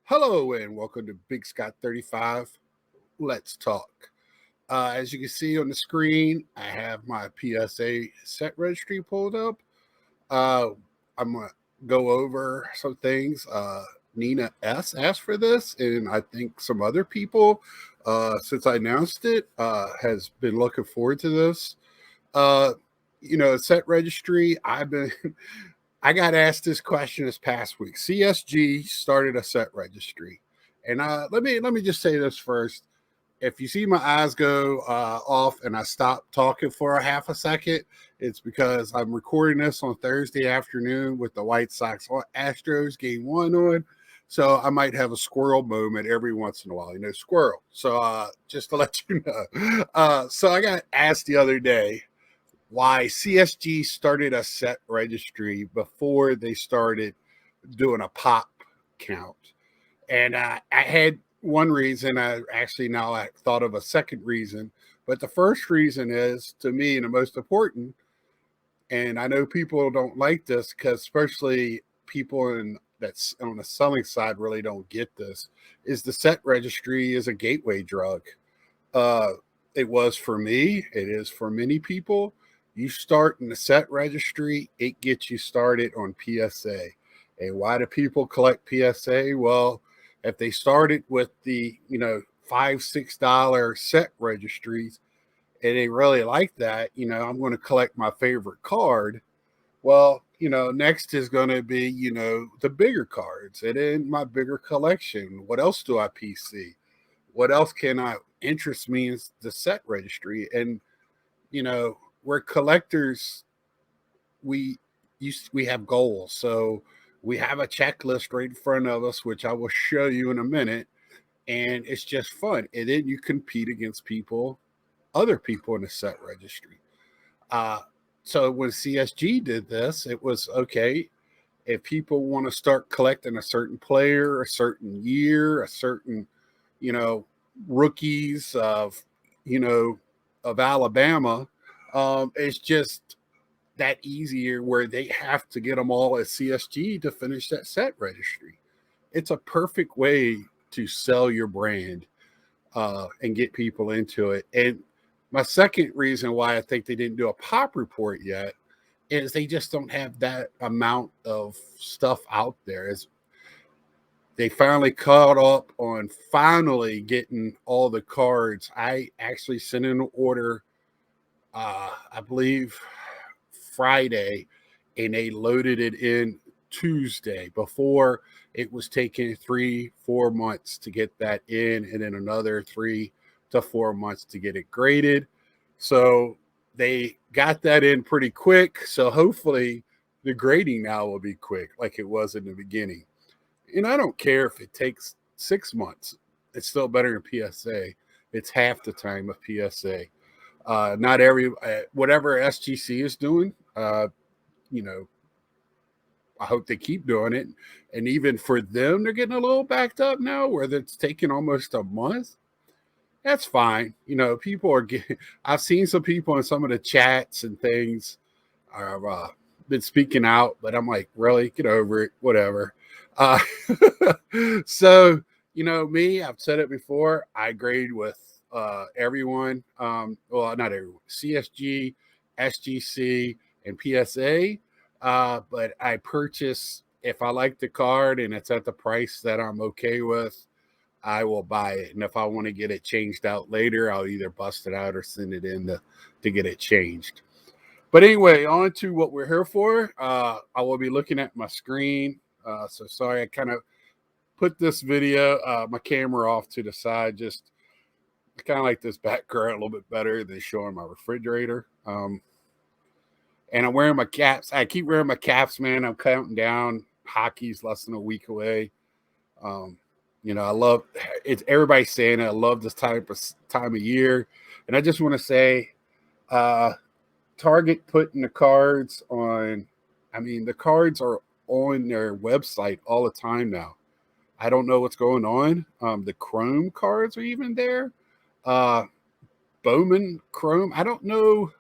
Hello and welcome to Big Scott 35. Let's talk. As you can see on the screen, I have my PSA Set Registry pulled up. Uh, I'm going to go over some things. Nina S. asked for this, and I think some other people, since I announced it, has been looking forward to this. Uh, Set Registry, I got asked this question this past week. CSG started a set registry, and let me just say this first. If you see my eyes go off and I stop talking for a half a second, it's because I'm recording this on Thursday afternoon with the White Sox Astros game 1 on. So I might have a squirrel moment every once in a while, squirrel. So just to let you know. So I got asked the other day why CSG started a set registry before they started doing a pop count. And I had one reason. I thought of a second reason. But the first reason is, to me, and the most important, and I know people don't like this because especially people that's on the selling side really don't get this, is the set registry is a gateway drug. Uh, it was for me. It is for many people. You start in the set registry, it gets you started on PSA. And why do people collect PSA? Well, if they started with the $5-6 set registries and they really like that, I'm going to collect my favorite card. Well, next is going to be the bigger cards, and in my bigger collection, what else do I PC? What else can I interest me in the set registry? And we're collectors. We we have goals, so we have a checklist right in front of us, which I will show you in a minute, and it's just fun. And then you compete against other people in the set registry. uh so when CSG did this, it was okay. If people want to start collecting a certain player, a certain year, a certain you know, rookies you know, of Alabama. It's just that easier where they have to get them all at CSG to finish that set registry. It's a perfect way to sell your brand and get people into it. And my second reason why I think they didn't do a pop report yet is they just don't have that amount of stuff out there. As they finally caught up on finally getting all the cards. I actually sent in an order, I believe Friday, and they loaded it in Tuesday. Before, it was taking 3-4 months to get that in, and then another 3 to 4 months to get it graded. So they got that in pretty quick. So hopefully the grading now will be quick like it was in the beginning. And I don't care if it takes 6 months. It's still better than PSA. It's half the time of PSA. Not every whatever SGC is doing. You know, I hope they keep doing it. And even for them, they're getting a little backed up now, where it's taking almost a month. That's fine. People are getting. I've seen some people in some of the chats and things have been speaking out, but I'm like, really, get over it. Whatever. Uh, so me, I've said it before. I grade with everyone. Well, not everyone. CSG, SGC, and PSA. But I purchase if I like the card and it's at the price that I'm okay with. I will buy it, and if I want to get it changed out later, I'll either bust it out or send it in to get it changed. But anyway, on to what we're here for. I will be looking at my screen. So sorry, I kind of put this video, my camera off to the side. Just kind of like this background a little bit better than showing my refrigerator. And I'm wearing my caps. I keep wearing my caps, man. I'm counting down. Hockey's less than a week away. I love it's everybody's saying it. I love this time of year. And I just want to say, Target putting the cards on. I mean, the cards are on their website all the time now. I don't know what's going on. The Chrome cards are even there. Uh, Bowman Chrome. I don't know.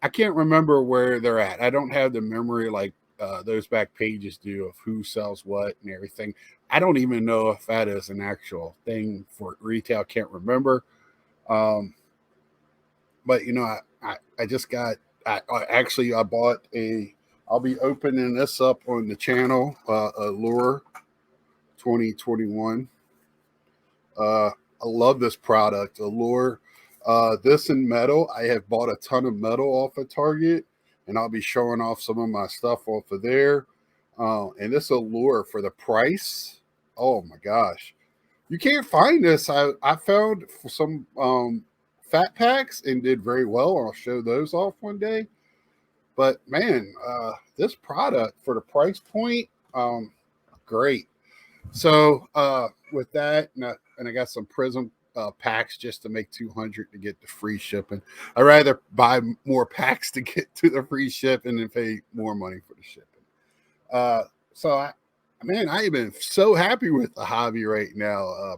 I can't remember where they're at. I don't have the memory like those back pages do of who sells what and everything. I don't even know if that is an actual thing for retail. Can't remember. Um, but I just got. I bought a. I'll be opening this up on the channel. Allure 2021. I love this product, Allure. This in metal. I have bought a ton of metal off of Target, and I'll be showing off some of my stuff off of there. And this Allure for the price. Oh my gosh. You can't find this. I found some fat packs and did very well. I'll show those off one day. But man, this product for the price point, great. So with that, and I got some Prism packs just to make 200 to get the free shipping. I'd rather buy more packs to get to the free shipping than pay more money for the shipping. Man, I have been so happy with the hobby right now.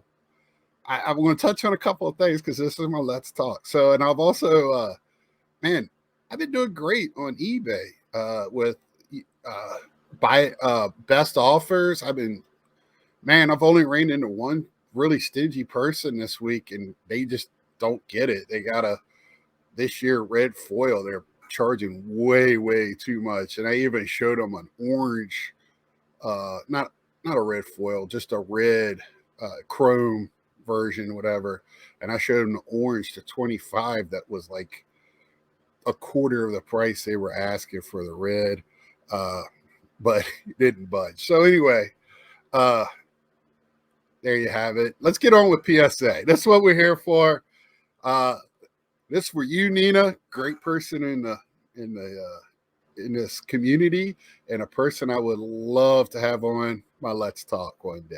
I'm going to touch on a couple of things because this is my Let's Talk. So, and I've also, man, I've been doing great on eBay with best offers. I've only ran into one really stingy person this week, and they just don't get it. They got this year red foil. They're charging way, way too much. And I even showed them an orange, not a red foil, just a red chrome version, whatever. And I showed them the orange to 25 that was like a quarter of the price they were asking for the red, but it didn't budge. So anyway, there you have it. Let's get on with PSA. That's what we're here for. This for you, Nina, great person in this community, and a person I would love to have on my Let's Talk one day.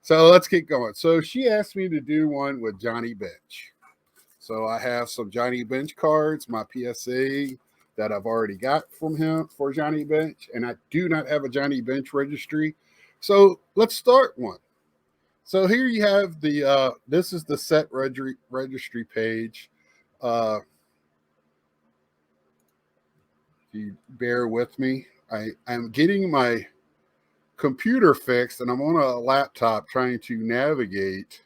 So let's get going. So she asked me to do one with Johnny Bench. So I have some Johnny Bench cards, my PSA that I've already got from him for Johnny Bench, and I do not have a Johnny Bench registry. So let's start one. So here you have the this is the set registry page. If you bear with me, I'm getting my computer fixed, and I'm on a laptop trying to navigate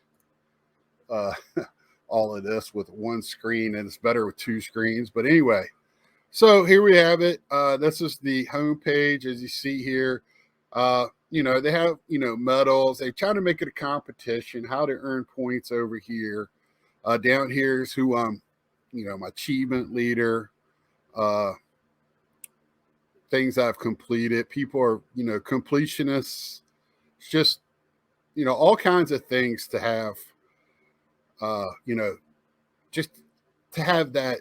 all of this with one screen, and it's better with two screens. But anyway, so here we have it. This is the home page, as you see here. They have, medals. They try to make it a competition, how to earn points over here. Down here is who I'm, my achievement leader, things I've completed. People are, completionists. It's just, all kinds of things to have, just to have that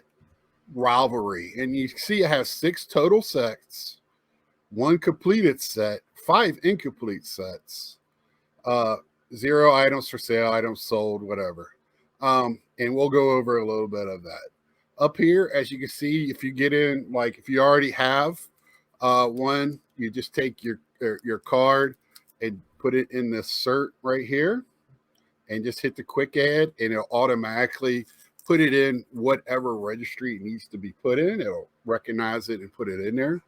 rivalry. And you see it has 6 total sets, 1 completed set, 5 incomplete sets, 0 items for sale, items sold, whatever. And we'll go over a little bit of that. Up here, as you can see, if you get in, like if you already have one, you just take your card and put it in this cert right here and just hit the quick add, and it'll automatically put it in whatever registry it needs to be put in. It'll recognize it and put it in there.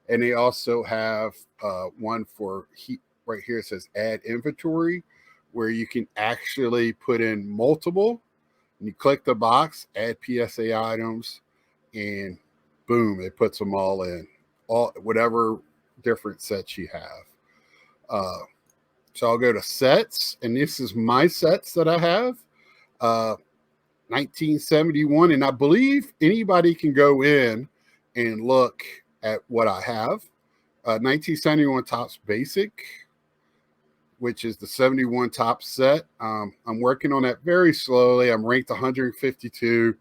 And they also have one for right here. It says add inventory, where you can actually put in multiple. And you click the box, add PSA items, and boom, it puts them all in, whatever different sets you have. So I'll go to sets, and this is my sets that I have. 1971, and I believe anybody can go in and look at what I have. 1971 Topps Basic, which is the 71 top set. I'm working on that very slowly. I'm ranked 152,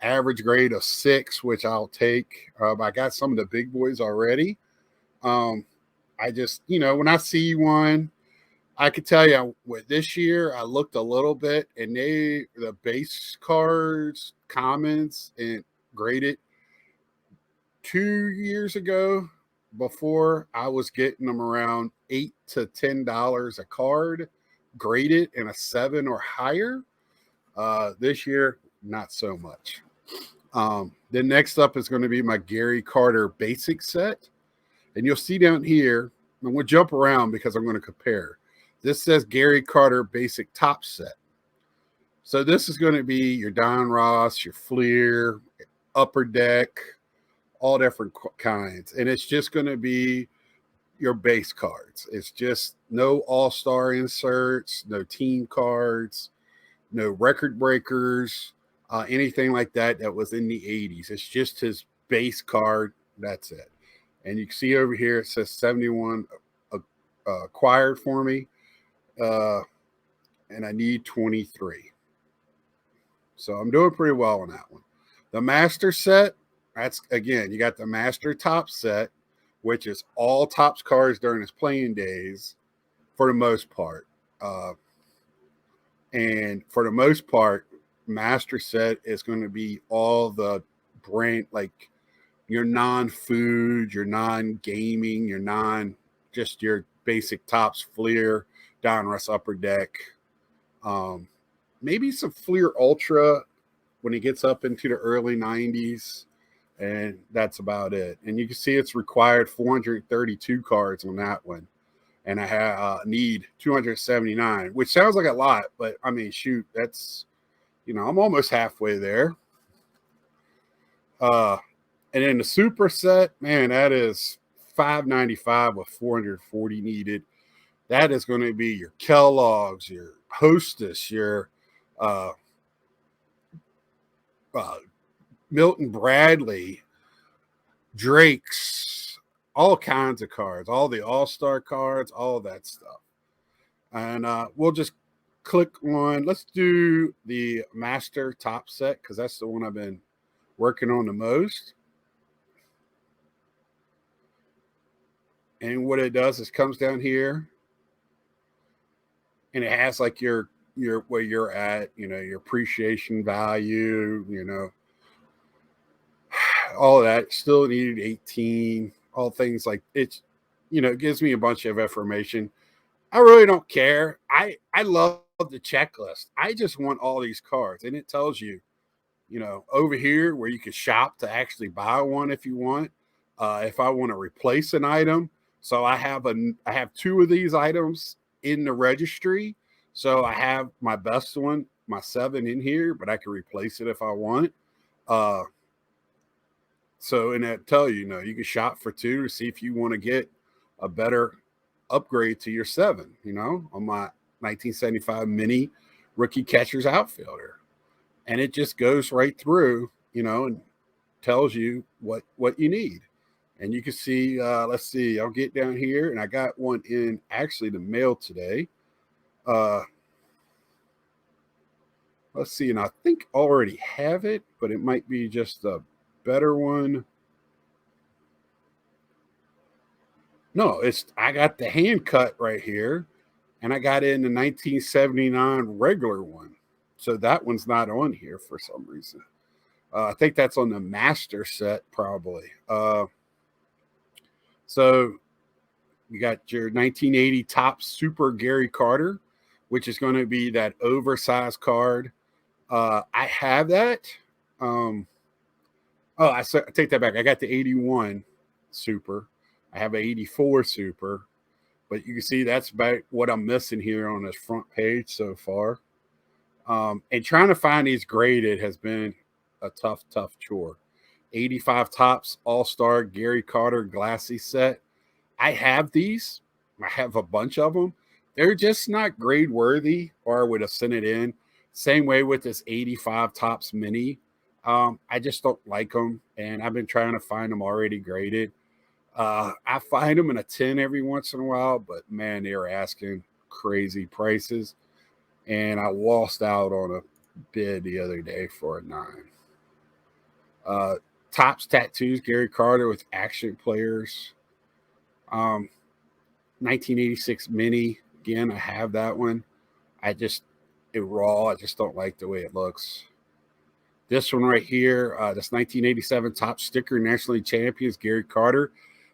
average grade of 6, which I'll take. I got some of the big boys already. I just, when I see one, I could tell you with this year, I looked a little bit, and the base cards, commons, and graded 2 years ago, before I was getting them around $8 to $10 a card, graded in a 7 or higher. This year, not so much. Then next up is going to be my Gary Carter basic set. And you'll see down here, I'm going to jump around because I'm going to compare. This says Gary Carter Basic Top Set. So this is going to be your Don Ross, your Fleer, Upper Deck, all different kinds. And it's just going to be your base cards. It's just no all-star inserts, no team cards, no record breakers, anything like that that was in the 80s. It's just his base card. That's it. And you can see over here it says 71 acquired for me. And I need 23. So I'm doing pretty well on that one. The master set, that's again, you got the master top set, which is all Topps cards during his playing days for the most part. And for the most part, master set is going to be all the brand, like your non-food, your non-gaming, your just your basic Topps Fleer, Donruss Upper Deck. Maybe some Fleer Ultra when he gets up into the early 90s. And that's about it. And you can see it's required 432 cards on that one. And I need 279, which sounds like a lot, but I mean, shoot, that's, I'm almost halfway there. And then the super set, man, that is 595 with 440 needed. That is going to be your Kellogg's, your Hostess, your Milton Bradley, Drake's, all kinds of cards, all the all-star cards, all of that stuff. And we'll just click on, let's do the master top set because that's the one I've been working on the most. And what it does is comes down here and it has like your where you're at, your appreciation value, all of that. Still needed 18, all things like it's, it gives me a bunch of information. I really don't care. I love the checklist. I just want all these cards, and it tells you, over here where you can shop to actually buy one if you want. If I want to replace an item, so I have 2 of these items in the registry. So I have my best one, my 7 in here, but I can replace it if I want. So, and that tell you, you can shop for 2 to see if you want to get a better upgrade to your 7, on my 1975 mini rookie catcher's outfielder. And it just goes right through, and tells you what you need. And you can see, let's see, I'll get down here, and I got one in actually the mail today. Let's see, and I think I already have it, but it might be just a better one. No, I got the hand cut right here, and I got it in the 1979 regular one. So that one's not on here for some reason. I think that's on the master set probably. So you got your 1980 Topps Super Gary Carter, which is going to be that oversized card. I have that. I take that back. I got the 81 Super. I have an 84 Super. But you can see that's about what I'm missing here on this front page so far. And trying to find these graded has been a tough chore. 85 Topps All-Star Gary Carter Glassy set. I have these. I have a bunch of them. They're just not grade worthy, or I would have sent it in. Same way with this 85 Topps Mini. I just don't like them, and I've been trying to find them already graded. I find them in a 10 every once in a while, but man, they're asking crazy prices. And I lost out on a bid the other day for a 9. Topps Tattoos, Gary Carter with action players. 1986 Mini. Again, I have that one. It raw. I just don't like the way it looks. This one right here, this 1987 Topps Sticker National League Champions, Gary Carter.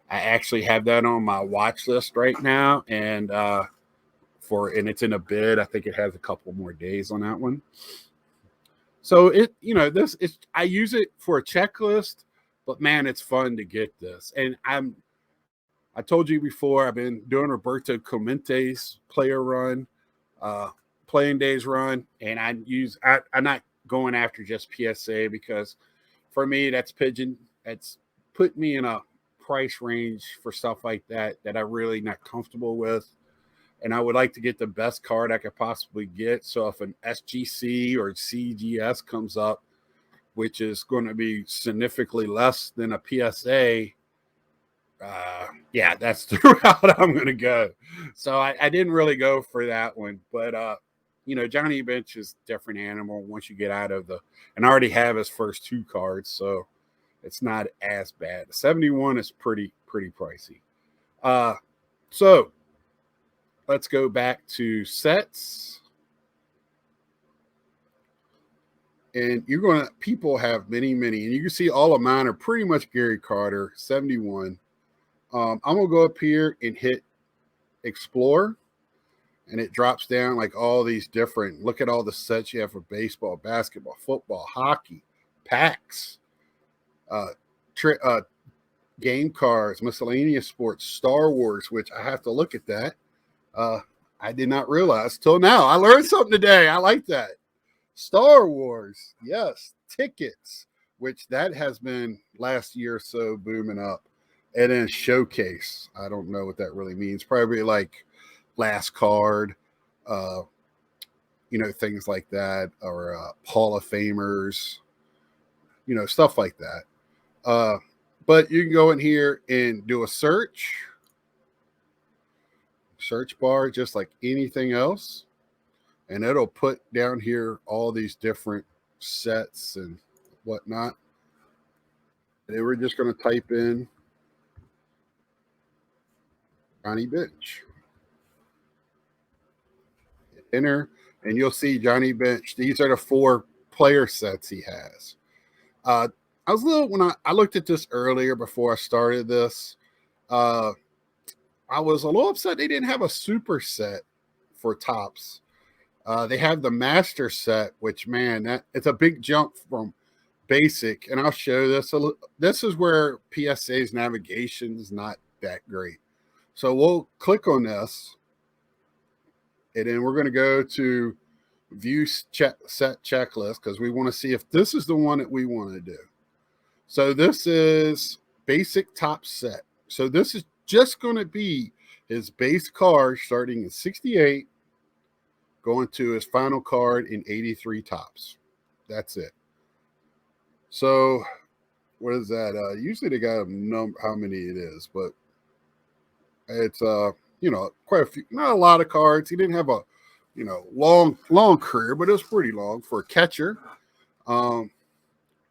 I actually have that on my watch list right now, and it's in a bid. I think it has a couple more days on that one. So I use it for a checklist, but man, it's fun to get this. And I told you before, I've been doing Roberto Clemente's player run, uh, playing days run, and I'm not going after just PSA because for me that's pigeon. That's put me in a price range for stuff like that I'm really not comfortable with. And I would like to get the best card I could possibly get. So if an SGC or CGS comes up, which is going to be significantly less than a PSA, yeah, that's the route I'm going to go. So I didn't really go for that one, but Johnny Bench is a different animal once you get out of and I already have his first two cards, so it's not as bad. 71 is pretty pricey. So let's go back to sets. And people have many, and you can see all of mine are pretty much Gary Carter, 71. I'm going to go up here and hit explore, and it drops down like all these different, look at all the sets you have for baseball, basketball, football, hockey, packs, game cards, miscellaneous sports, Star Wars, which I have to look at that. I did not realize till now. I learned something today. I like that. Star Wars, yes. Tickets, which that has been last year or so booming up. And then showcase. I don't know what that really means. Probably like last card, things like that, or Hall of Famers, stuff like that. But you can go in here and do a search bar, just like anything else. And it'll put down here all these different sets and whatnot. And we're just going to type in Johnny Bench. Enter, and you'll see Johnny Bench. These are the 4 player sets he has. I was when I looked at this earlier before I started this, I was a little upset they didn't have a super set for Topps. They have the master set, which, man, it's a big jump from basic. And I'll show this. This is where PSA's navigation is not that great. So we'll click on this, and then we're going to go to view set checklist because we want to see if this is the one that we want to do. So this is basic Topps set. So this is just going to be his base card starting in 68, going to his final card in 83 Topps. That's it. So what is that? Usually they got a number how many it is, but it's quite a few, not a lot of cards. He didn't have a long career, but it was pretty long for a catcher. And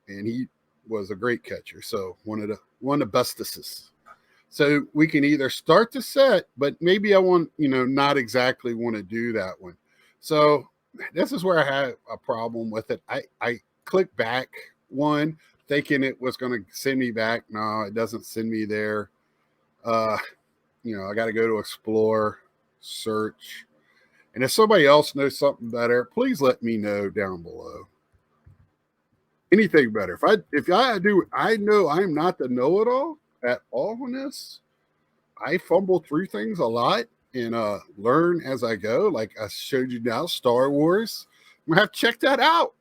he was a great catcher. So one of the bestest. So we can either start the set, but maybe I want, not exactly want to do that one. So this is where I had a problem with it. I clicked back one thinking it was going to send me back. No, it doesn't send me there. I got to go to explore, search. And if somebody else knows something better, please let me know down below. Anything better. If I do, I know I'm not the know-it-all at all on this. I fumble through things a lot and learn as I go. Like I showed you now, Star Wars. I'm gonna have to check that out.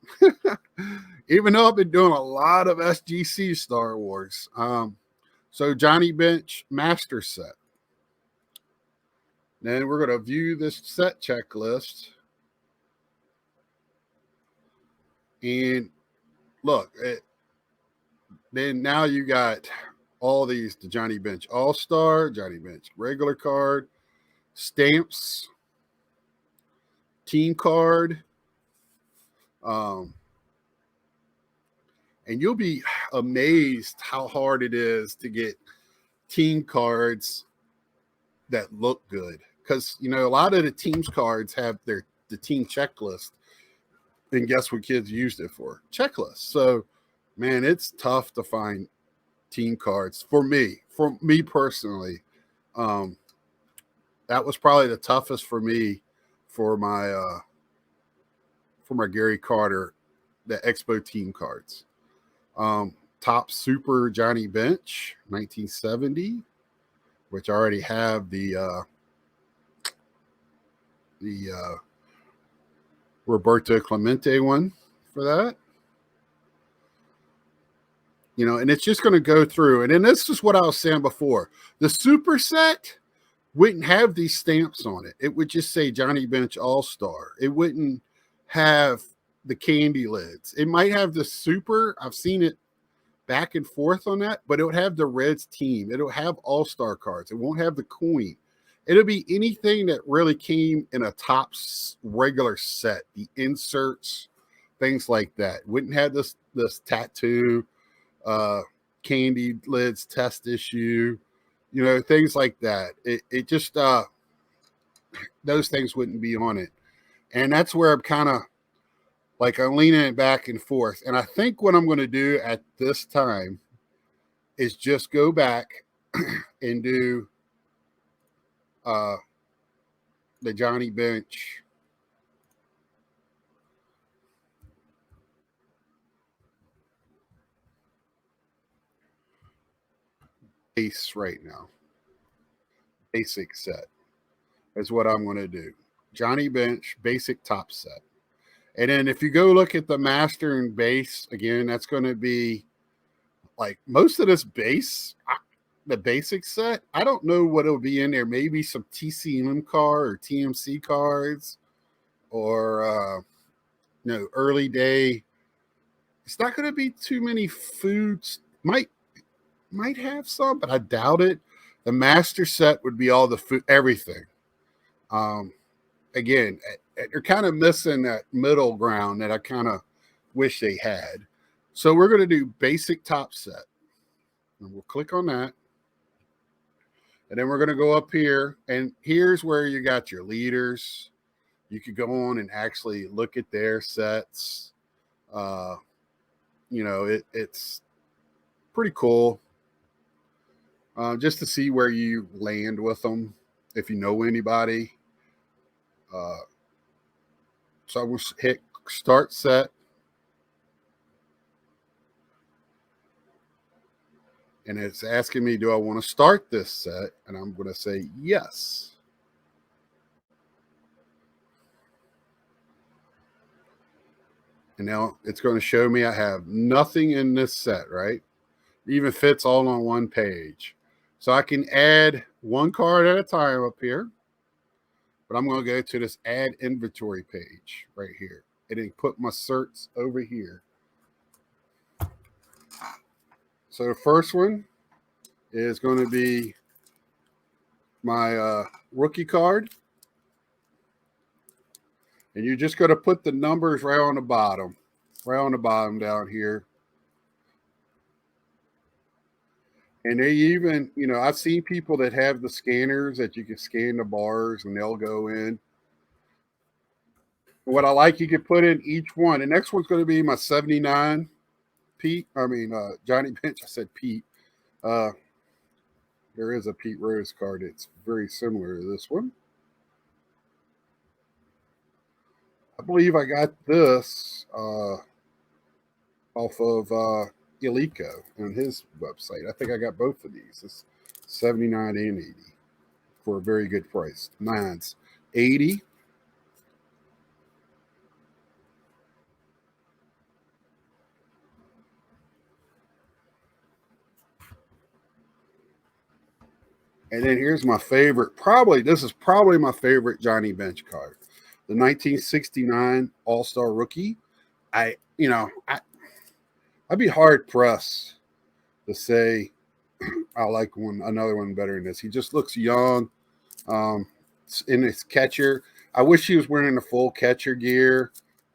Even though I've been doing a lot of SGC Star Wars. So Johnny Bench Master Set. Then we're going to view this set checklist. And look, then now you got all these, the Johnny Bench All-Star, Johnny Bench regular card, stamps, team card. And you'll be amazed how hard it is to get team cards that look good. Because, a lot of the teams cards have the team checklist. And guess what kids used it for? Checklists. So, man, it's tough to find team cards for me personally. That was probably the toughest for me for my Gary Carter, the Expo team cards. Top Super Johnny Bench, 1970. which I already have the Roberto Clemente one for that. And it's just going to go through. And then this is what I was saying before. The super set wouldn't have these stamps on it. It would just say Johnny Bench All-Star. It wouldn't have the candy lids. It might have the super. I've seen it back and forth on that, but it would have the Reds team. It'll have All-Star cards. It won't have the coin. It'll be anything that really came in a top regular set, the inserts, things like that. It wouldn't have this tattoo, candy lids test issue, things like that. It just those things wouldn't be on it. And that's where I'm kind of like I'm leaning it back and forth. And I think what I'm going to do at this time is just go back and do the Johnny Bench base right now. Basic set is what I'm going to do. Johnny Bench basic top set. And then if you go look at the master and base, again, that's going to be like most of this base, the basic set. I don't know what it'll be in there. Maybe some TCM card or TMC cards or, early day. It's not going to be too many foods. Might have some, but I doubt it. The master set would be all the food, everything. Again, they're kind of missing that middle ground that I kind of wish they had. So we're going to do basic top set. And we'll click on that. And then we're going to go up here. And here's where you got your leaders. You could go on and actually look at their sets. It's pretty cool. Just to see where you land with them, if you know anybody. So I will hit start set. And it's asking me, do I want to start this set? And I'm going to say yes. And now it's going to show me I have nothing in this set, right? It even fits all on one page. So I can add one card at a time up here. But I'm going to go to this add inventory page right here. And then put my certs over here. So the first one is going to be my rookie card. And you're just going to put the numbers right on the bottom down here. And they even, I've seen people that have the scanners that you can scan the bars and they'll go in. What I like, you can put in each one. The next one's going to be my 79 Johnny Bench. I said Pete. There is a Pete Rose card. It's very similar to this one. I believe I got this off of Ilico on his website. I think I got both of these. It's 79 and 80 for a very good price. Mine's 80. And then here's my favorite. This is probably my favorite Johnny Bench card. The 1969 All-Star Rookie. I'd be hard pressed to say I like another one better than this. He just looks young. In his catcher, I wish he was wearing the full catcher gear.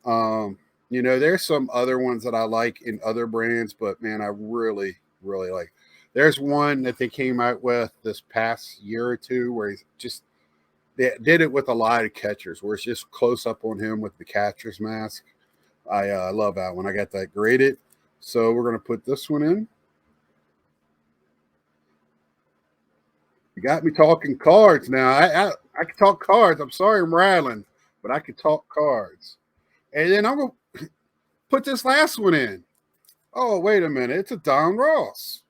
There's some other ones that I like in other brands, but man, I really, really like. There's one that they came out with this past year or two where they did it with a lot of catchers, where it's just close up on him with the catcher's mask. I love that one. I got that graded. So we're going to put this one in. You got me talking cards now. I can talk cards. I'm sorry I'm rattling, but I can talk cards. And then I'm going to put this last one in. Oh, wait a minute. It's a Don Ross.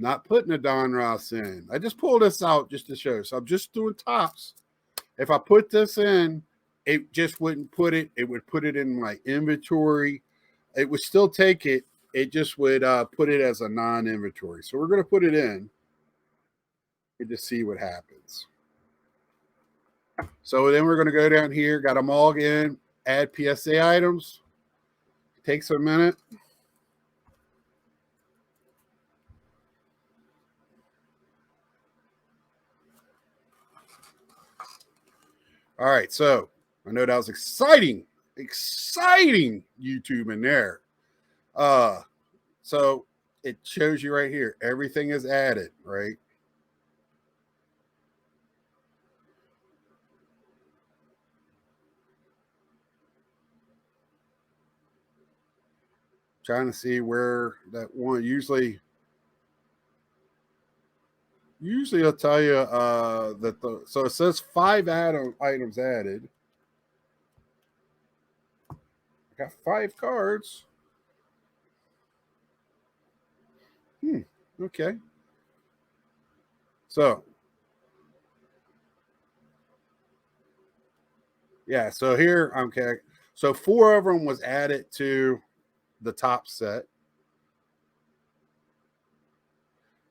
not putting a Don Ross in. I just pulled this out just to show. So I'm just doing tops. If I put this in, it just wouldn't put it. It would put it in my inventory. It would still take it. It just would put it as a non-inventory. So we're going to put it in and just see what happens. So then we're going to go down here. Got them all in. Add PSA items. Takes a minute. All right, so I know that was exciting YouTube in there. So it shows you right here, everything is added, right? Trying to see where that one usually I'll tell you that so it says 5 items added. I got 5 cards. Okay. So yeah, so here okay. So 4 of them was added to the top set.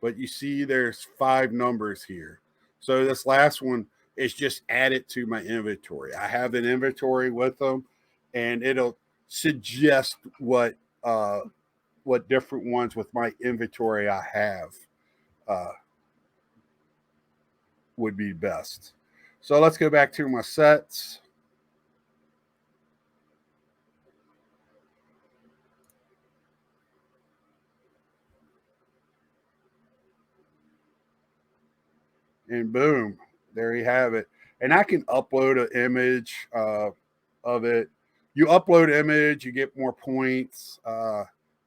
But you see there's 5 numbers here. So this last one is just added to my inventory. I have an inventory with them, and it'll suggest what different ones with my inventory I have would be best. So let's go back to my sets. And boom, there you have it. And I can upload an image of it. You upload image, you get more points,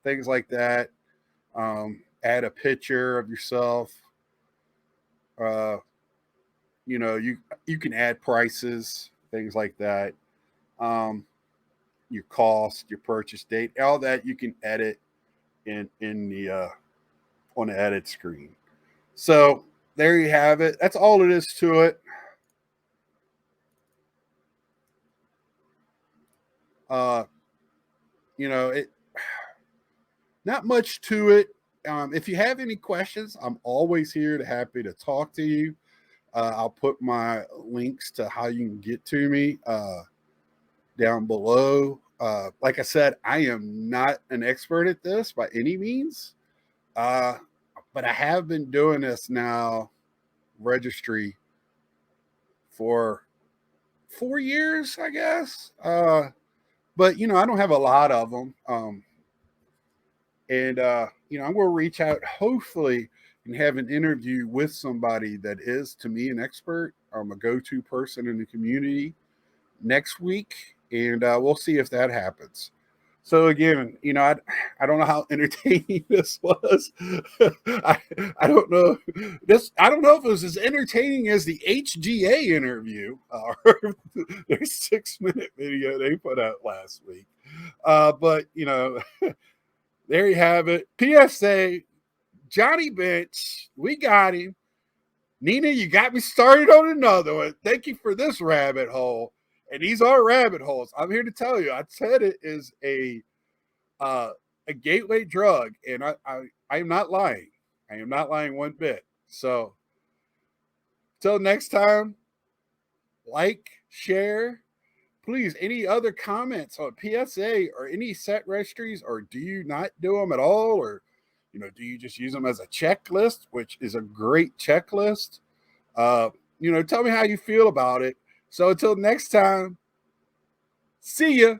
things like that. Add a picture of yourself. You know, you can add prices, things like that. Your cost, your purchase date, all that you can edit in the on the edit screen. So there you have it. That's all it is to it. You know, it not much to it. If you have any questions, I'm always here to happy to talk to you. I'll put my links to how you can get to me down below. Like I said, I am not an expert at this by any means, but I have been doing this now, registry, for 4 years, I guess. But you know, I don't have a lot of them. And you know, I'm going to reach out, hopefully, and have an interview with somebody that is, to me, an expert, a go-to person in the community next week, and we'll see if that happens. So again, you know, I don't know how entertaining this was. I don't know this. I don't know if it was as entertaining as the HGA interview or their 6-minute video they put out last week. But you know, there you have it. PSA, Johnny Bench, we got him. Nina, you got me started on another one. Thank you for this rabbit hole. And these are rabbit holes. I'm here to tell you. I said it is a gateway drug, and I am not lying. I am not lying one bit. So, till next time, like, share. Please, any other comments on PSA or any set registries, or do you not do them at all, or you know, do you just use them as a checklist, which is a great checklist? You know, tell me how you feel about it. So until next time, see ya.